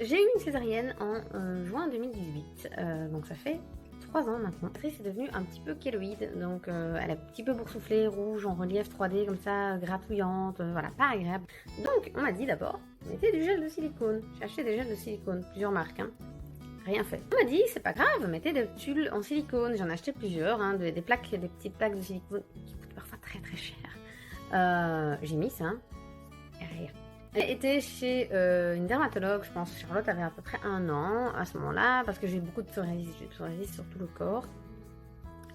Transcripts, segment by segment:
J'ai eu une césarienne en juin 2018, donc ça fait 3 ans maintenant. La cicatrice est devenue un petit peu kéloïde, donc elle est un petit peu boursouflée, rouge, en relief 3D comme ça, gratouillante, voilà, pas agréable. Donc on m'a dit d'abord, mettez du gel de silicone. J'ai acheté des gels de silicone, plusieurs marques, hein. Rien fait. On m'a dit, c'est pas grave, mettez des tulles en silicone. J'en ai acheté plusieurs, hein, des petites plaques de silicone qui coûtent parfois très très cher. J'ai mis ça, et rien. J'ai été chez une dermatologue, je pense. Charlotte avait à peu près 1 an à ce moment-là, parce que j'ai eu beaucoup de psoriasis. J'ai eu de psoriasis sur tout le corps.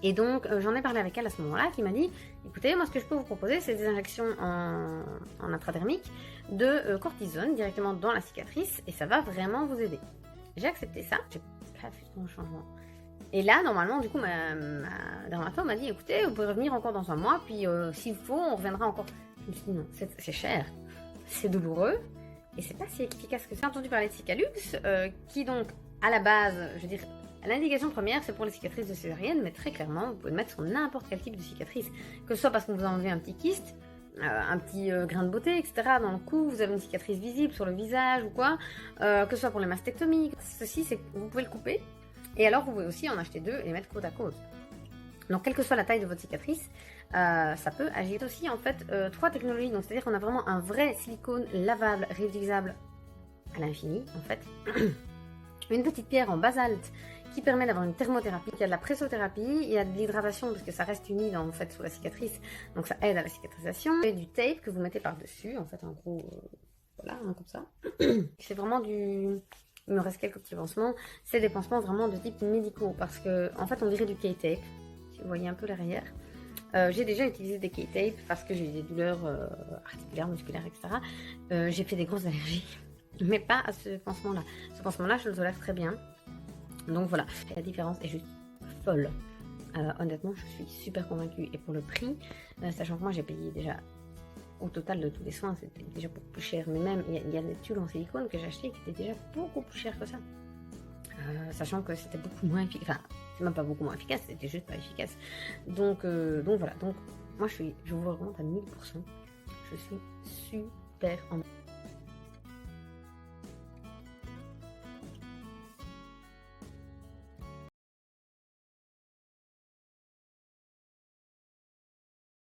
Et donc, j'en ai parlé avec elle à ce moment-là, qui m'a dit, écoutez, moi ce que je peux vous proposer, c'est des injections en intradermique de cortisone directement dans la cicatrice, et ça va vraiment vous aider. J'ai accepté ça, j'ai pas fait ton changement. Et là, normalement, du coup, ma dermatologue m'a dit, écoutez, vous pouvez revenir encore dans 1 mois, puis s'il faut, on reviendra encore. Je me suis dit, non, c'est cher, c'est douloureux, et c'est pas si efficace que ça. J'ai entendu parler de Cicalux, qui donc, à la base, je veux dire, l'indication première, c'est pour les cicatrices de césarienne, mais très clairement, vous pouvez le mettre sur n'importe quel type de cicatrice. Que ce soit parce qu'on vous a enlevé un petit kyste, un petit grain de beauté, etc. dans le cou, vous avez une cicatrice visible sur le visage ou quoi, que ce soit pour les mastectomies. Ceci, c'est vous pouvez le couper, et alors vous pouvez aussi en acheter 2 et les mettre côte à côte. Donc, quelle que soit la taille de votre cicatrice, ça peut agir aussi en fait 3 technologies. Donc, c'est-à-dire qu'on a vraiment un vrai silicone lavable, réutilisable à l'infini en fait. Une petite pierre en basalte qui permet d'avoir une thermothérapie, il y a de la pressothérapie, il y a de l'hydratation parce que ça reste humide en fait sous la cicatrice, donc ça aide à la cicatrisation. Et du tape que vous mettez par-dessus, en fait en gros, voilà, hein, comme ça. C'est vraiment du... Il me reste quelques petits pansements, c'est des pansements vraiment de type médicaux parce que en fait on dirait du K-tape, si vous voyez un peu l'arrière. J'ai déjà utilisé des K-tape parce que j'ai eu des douleurs articulaires, musculaires, etc. J'ai fait des grosses allergies, mais pas à ce pansement-là. Ce pansement-là, je le tolère très bien. Donc voilà, la différence est juste folle. Honnêtement, je suis super convaincue. Et pour le prix, sachant que moi j'ai payé déjà au total de tous les soins, c'était déjà beaucoup plus cher. Mais même, il y a des tulles en silicone que j'ai acheté qui étaient déjà beaucoup plus chères que ça. Sachant que c'était beaucoup moins efficace. Enfin, c'est même pas beaucoup moins efficace, c'était juste pas efficace. Donc voilà. Donc moi je vous recommande à 1000%. Je suis super en